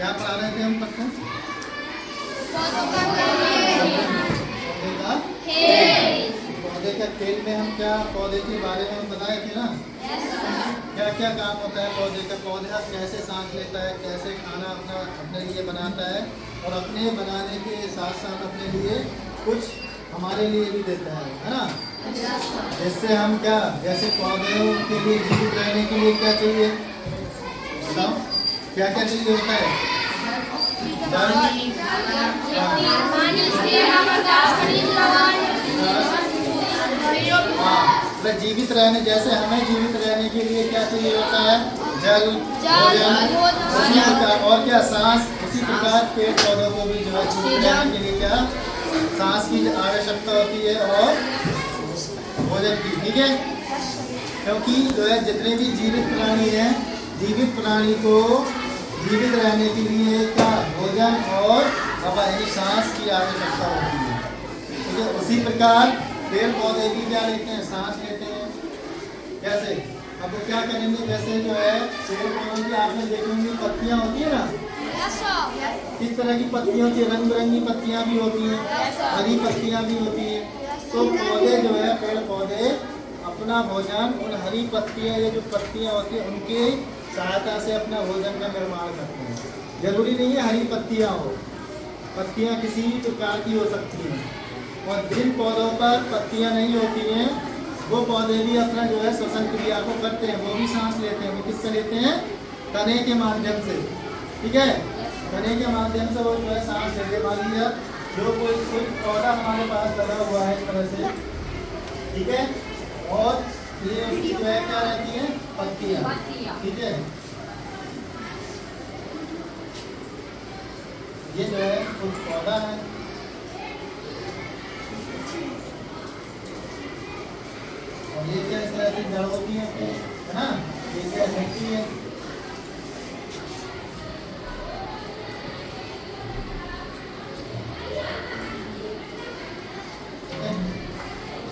क्या पढ़ा रहे थे हम बच्चों? पौधे का खेल में हम क्या पौधे के बारे में हम बताए थे ना? क्या क्या काम होता है पौधे का? पौधा कैसे सांस लेता है, कैसे खाना अपने लिए बनाता है और अपने बनाने के साथ साथ अपने लिए कुछ हमारे लिए भी देता है ना? जिससे हम क्या, जैसे पौधों के लिए जीवित रहने के लिए क्या चाहिए बताओ? क्या क्या चाहिए होता है? जीवित रहने, जैसे हमें जीवित रहने के लिए क्या चाहिए होता है? जल, भोजन, उसी प्रकार और क्या सांस। उसी प्रकार पेड़ पौधों को भी जो है जीवित रहने के लिए क्या सांस की आवश्यकता होती है और भोजन की। ठीक है, क्योंकि जो है जितने भी जीवित प्राणी हैं, जीवित प्राणी को जीवित रहने के लिए क्या भोजन और हवाई सांस की आवश्यकता होती है। ठीक है, उसी प्रकार पेड़ पौधे भी क्या लेते हैं? सांस लेते हैं। कैसे? अब वो क्या करेंगे? जैसे जो है पेड़ पौधों की आपने देखी होंगी पत्तियां होती है ना, किस तरह की पत्तियां होती है? रंग बिरंगी पत्तियां भी होती हैं, हरी पत्तियां भी होती हैं। तो पौधे जो है, पेड़ पौधे अपना भोजन उन हरी पत्तियां, ये जो पत्तियां होती हैं उनकी सहायता से अपना भोजन का निर्माण करते हैं। जरूरी नहीं है हरी पत्तियां हो, पत्तियां किसी भी प्रकार की हो सकती हैं। और जिन पौधों पर पत्तियां नहीं होती हैं वो पौधे भी अपना जो है श्वसन क्रिया को करते हैं, वो भी सांस लेते हैं। वो किससे लेते हैं? तने के माध्यम से। ठीक है, तने के माध्यम से वो जो है सांस लेते। मान लीजिए जो कोई पौधा हमारे पास लगा हुआ है इस तरह से, ठीक है, और ये उसकी जो है क्या रहती है? पत्तियां। ठीक है, ये जो है कुछ पौधा है, और ये क्या इस तरह से जड़ होती है ना? ये क्या मिट्टी है,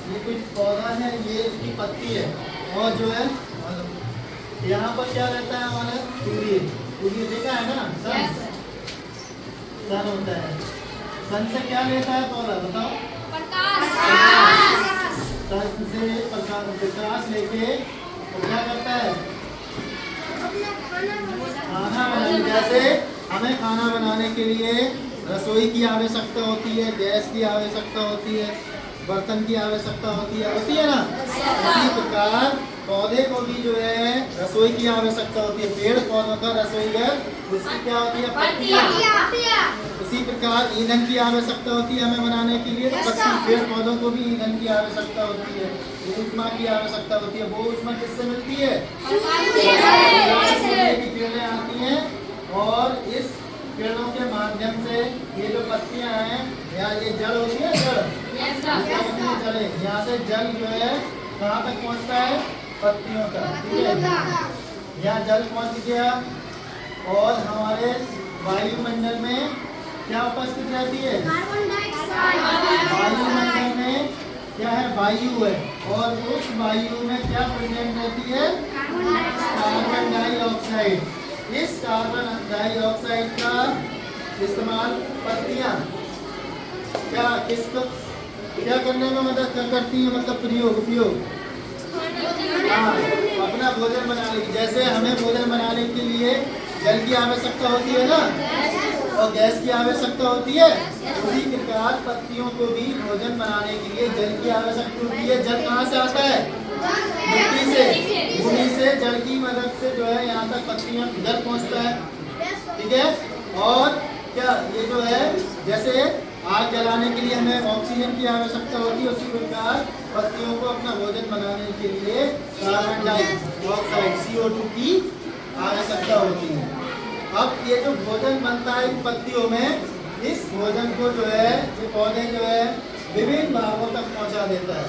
ये कुछ पौधा है, ये इसकी पत्ती है। और जो है यहाँ पर क्या रहता है हमारा? सूर्य। सूर्य देखा है ना? सन होता है। सन से क्या लेता है पौधा बताओ? सन से प्रकाश लेके तो क्या करता है? खाना बनाने। जैसे हमें खाना बनाने के लिए रसोई की आवश्यकता होती है, गैस की आवश्यकता होती है, बर्तन की आवश्यकता होती है ना? इसी प्रकार पौधे को भी जो है रसोई की आवश्यकता होती है। पेड़ पौधों का रसोई घर उसकी क्या होती है? पत्तियां। उसी प्रकार ईंधन की आवश्यकता होती है हमें बनाने के लिए, तो पेड़ पौधों को भी ईंधन की आवश्यकता होती है, ऊष्मा की आवश्यकता होती है। वो ऊष्मा किससे मिलती है? सूर्य की किरणें आती हैं और इस पेड़ों के माध्यम से ये जो पत्तियां हैं या ये जड़ होती है, जड़ यहाँ से जल जो है कहाँ तक पहुँचता है? पत्तियों तक। ठीक है, यहाँ जल पहुँच गया और हमारे वायुमंडल में क्या उपस्थित रहती है? वायुमंडल में क्या है? वायु है, और उस वायु में क्या प्रेजेंट रहती है? Carbon dioxide. इस कार्बन डाइऑक्साइड का इस्तेमाल पत्तियां क्या करने में मदद करती है? मतलब उपयोग अपना भोजन बनाने की। जैसे हमें भोजन बनाने के लिए जल की आवश्यकता होती है ना, और गैस की आवश्यकता होती है, उसी प्रकार पत्तियों को भी भोजन बनाने के लिए जल की आवश्यकता होती है। जल कहाँ से आता है? मिट्टी से। भूमि से जल की मदद से जो है यहाँ तक पत्तियां जल पहुँचता है। ठीक है, और क्या ये जो है जैसे आग जलाने के लिए हमें ऑक्सीजन की आवश्यकता होती है, उसी प्रकार पत्तियों को अपना भोजन बनाने के लिए कार्बन डाइऑक्साइड CO2 की आवश्यकता होती है। अब ये जो भोजन बनता है इन पत्तियों में, इस भोजन को जो है ये पौधे जो है विभिन्न भागों तक पहुंचा देता है।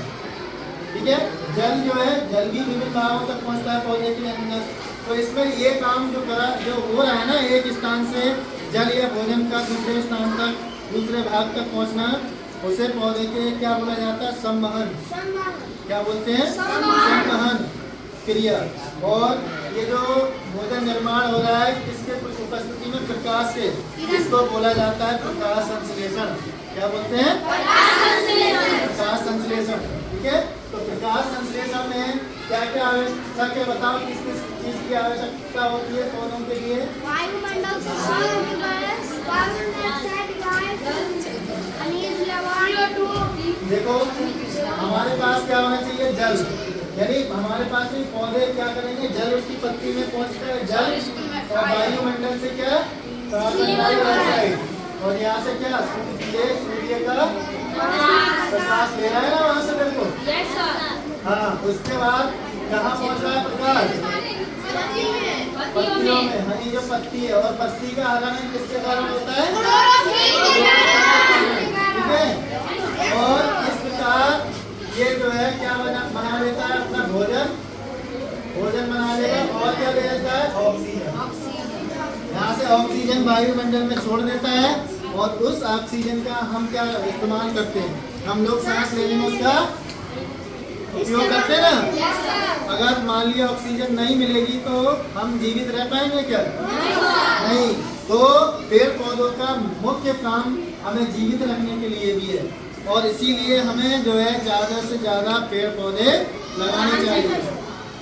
ठीक है, जल जो है जल भी विभिन्न भागों तक पहुंचता है पौधे के अंदर। तो इसमें ये काम जो हो रहा है ना, एक स्थान से जल या भोजन का दूसरे स्थान तक, दूसरे भाग तक पहुंचना, उसे पौधे के क्या बोला जाता है? संवहन। क्या बोलते हैं? संवहन क्रिया। और ये जो भोजन निर्माण हो रहा है किसके उपस्थिति में? प्रकाश के, इसको बोला जाता है प्रकाश संश्लेषण। क्या बोलते हैं? प्रकाश संश्लेषण। ठीक है, तो प्रकाश संश्लेषण में क्या क्या आवश्यकता के बताओ, किस किस चीज की आवश्यकता होती है पौधों के लिए? वायुमंडल से CO2 gas, carbon dioxide gas, खनिज लवण। देखो हमारे पास क्या होना चाहिए? जल। यानी हमारे पास में पौधे क्या करेंगे? जल उसकी पत्ती में पहुंचता है, जल और वायुमंडल से क्या? कार्बन डाइऑक्साइड, और यहाँ से क्या? सूर्य का प्रकाश ले रहा है ना वहाँ से, देखो। हाँ, उसके बाद कहाँ पहुँच रहा है प्रकाश? पत्तियों में। हरी जो पत्ती है, और पत्ती का हराना किसके कारण होता है? ठीक है, और इस प्रकार ये जो है क्या बना लेता है? अपना भोजन बना लेगा, और क्या ले लेता है? ऑक्सीजन। यहाँ से ऑक्सीजन वायुमंडल में छोड़ देता है, और उस ऑक्सीजन का हम क्या इस्तेमाल करते हैं? हम लोग सांस लेने में उसका उपयोग करते हैं ना। अगर मान लिया ऑक्सीजन नहीं मिलेगी तो हम जीवित रह पाएंगे क्या? नहीं। तो पेड़ पौधों का मुख्य काम हमें जीवित रखने के लिए भी है, और इसीलिए हमें जो है ज़्यादा से ज़्यादा पेड़ पौधे लगाने चाहिए।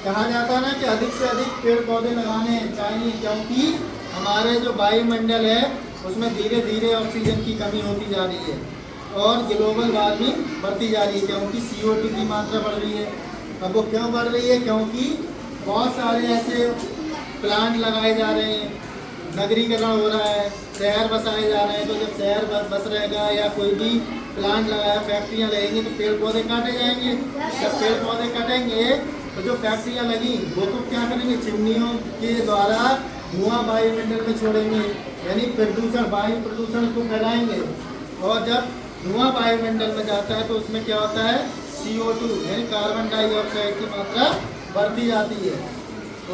कहा जाता है ना कि अधिक से अधिक पेड़ पौधे लगाने चाहिए, क्योंकि हमारे जो वायुमंडल है उसमें धीरे धीरे ऑक्सीजन की कमी होती जा रही है, और ग्लोबल वार्मिंग बढ़ती जा रही है, क्योंकि CO2 की मात्रा बढ़ रही है। अब वो क्यों बढ़ रही है? क्योंकि बहुत सारे ऐसे प्लांट लगाए जा रहे हैं, नगरीकरण हो रहा है, शहर बसाए जा रहे हैं। तो जब शहर बस रहेगा या कोई भी प्लांट लगाया, फैक्ट्रियाँ लगेंगी, तो पेड़ पौधे काटे जाएंगे। जब पेड़ पौधे कटेंगे तो जो फैक्ट्रियाँ लगी वो तो क्या करेंगे? चिमनियों के द्वारा धुआं वायुमंडल में छोड़ेंगे, यानी प्रदूषण, वायु प्रदूषण को फैलाएंगे। और जब धुआं वायुमंडल में जाता है तो उसमें क्या होता है? CO2 यानी कार्बन डाइऑक्साइड की मात्रा बढ़ती जाती है,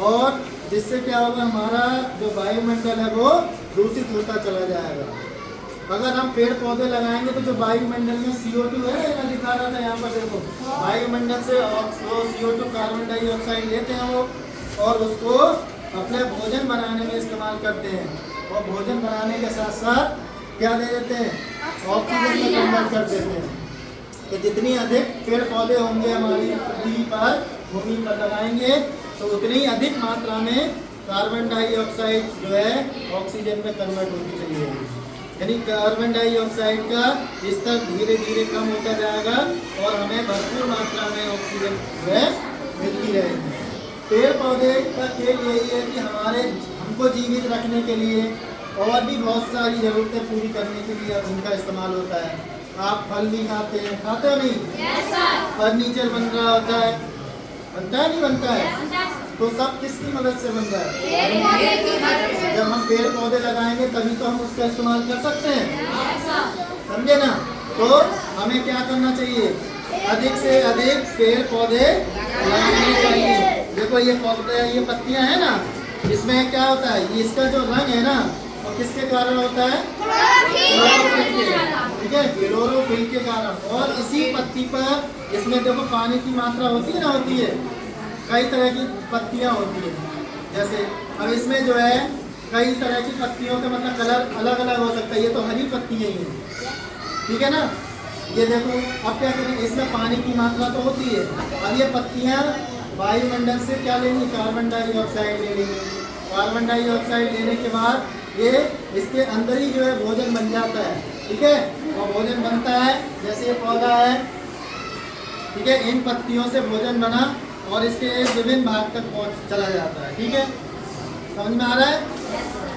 और जिससे क्या होगा? हमारा जो वायुमंडल है वो दूषित होता चला जाएगा। अगर हम पेड़ पौधे लगाएंगे तो जो वायुमंडल में CO2 है, मैं दिखा रहा था यहाँ पर, देखो वायुमंडल से CO2 कार्बन डाइऑक्साइड लेते हैं वो, और उसको अपने भोजन बनाने में इस्तेमाल करते हैं, और भोजन बनाने के साथ साथ क्या दे देते हैं? ऑक्सीजन में कन्वर्ट कर देते हैं। तो जितनी अधिक पेड़ पौधे होंगे हमारी पृथ्वी पर, भूमि पर लगाएंगे, तो उतनी अधिक मात्रा में कार्बन डाइऑक्साइड जो है ऑक्सीजन में कन्वर्ट होती चली जाएगी। यानी कार्बन डाइऑक्साइड का स्तर धीरे धीरे कम होता जाएगा, और हमें भरपूर मात्रा में ऑक्सीजन जो है मिलती रहेगी। पेड़ पौधे का खेल यही है कि हमको जीवित रखने के लिए और भी बहुत सारी ज़रूरतें पूरी करने के लिए उनका इस्तेमाल होता है। आप फल भी खाते हैं, खाते हो नहीं? फर्नीचर बन रहा होता है, बनता है नहीं बनता है? तो सब किसकी मदद से बन रहा है? जब हम पेड़ पौधे लगाएंगे तभी तो हम उसका इस्तेमाल कर सकते हैं, समझे ना? तो हमें क्या करना चाहिए? अधिक से अधिक पेड़ पौधे लगाने चाहिए। देखो ये पौधे, ये पत्तियां हैं ना, इसमें क्या होता है? ये इसका जो रंग है ना, वो किसके कारण होता है? ठीक है, क्लोरोफिल के कारण। और इसी पत्ती पर इसमें देखो पानी की मात्रा होती है ना, होती है। कई तरह की पत्तियां होती है, जैसे अब इसमें जो है कई तरह की पत्तियों का मतलब कलर अलग अलग हो सकता है। ये तो हरी पत्तियां ही हैं, ठीक है ना? ये देखो, अब क्या करेंगे? इसमें पानी की मात्रा तो होती है। अब ये पत्तियां वायुमंडल से क्या लेंगी? कार्बन डाइऑक्साइड ले लेंगी। कार्बन डाइऑक्साइड लेने के बाद ये इसके अंदर ही जो है भोजन बन जाता है, ठीक है? और भोजन बनता है, जैसे ये पौधा है, ठीक है, इन पत्तियों से भोजन बना और इसके विभिन्न भाग तक पहुँच चला जाता है, ठीक है? समझ में आ रहा है?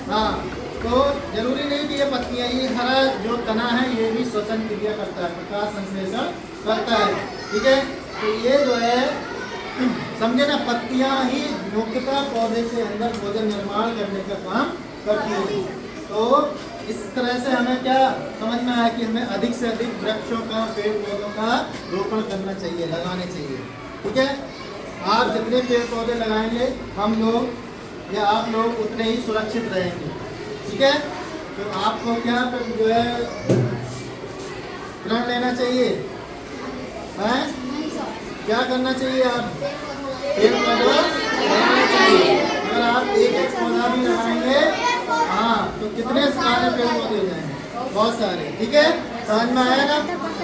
हाँ, तो जरूरी नहीं कि ये पत्तियाँ, ये हरा जो तना है ये भी श्वसन क्रिया करता है, प्रकाश संश्लेषण करता है, ठीक है? तो ये जो है समझे ना, पत्तियाँ ही मुख्यतः पौधे के अंदर भोजन निर्माण करने का काम करती है। तो इस तरह से हमें क्या समझ में आया कि हमें अधिक से अधिक वृक्षों का, पेड़ पौधों का रोपण करना चाहिए, लगाने चाहिए, ठीक है? आप जितने पेड़ पौधे लगाएंगे हम लोग या आप लोग उतने ही सुरक्षित रहेंगे, ठीक है? तो आपको क्या जो है प्रण लेना चाहिए, हैं? क्या करना चाहिए? आप पेड़ पौधा लगाना चाहिए। अगर आप एक एक पौधा भी लगाएंगे हाँ, तो कितने सारे पेड़ पौधे हो जाएंगे? बहुत सारे। ठीक है, समझ में आया ना?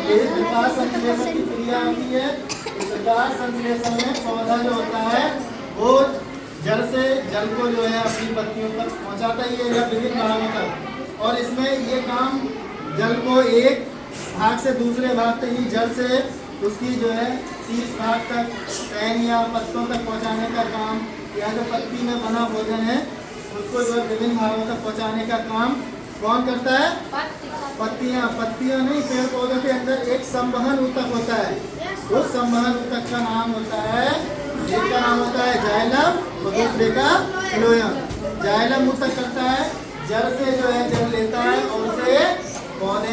ये विकास संश्लेषण की क्रिया होती है। इस विकास संश्लेषण में पौधा जो होता है वो जड़ से जल को जो है अपनी पत्तियों तक पहुंचाता ही है या विभिन्न भागों तक। और इसमें ये काम जल को एक भाग से दूसरे भाग तक ही जड़ से उसकी जो है शीर्ष भाग तक टहनी या पत्तों तक पहुंचाने का काम, या जो पत्ती में बना भोजन है उसको जो है विभिन्न भागों तक पहुंचाने का काम कौन करता है? पत्तियां नहीं, पेड़ पौधों के अंदर एक संवहन ऊतक होता है। उस संवहन ऊतक का नाम होता है, एक का नाम होता है जाइलम और दूसरे का फ्लोएम। जाइलम ऊतक करता है, जड़ से जो है जल लेता है और उसे पौधे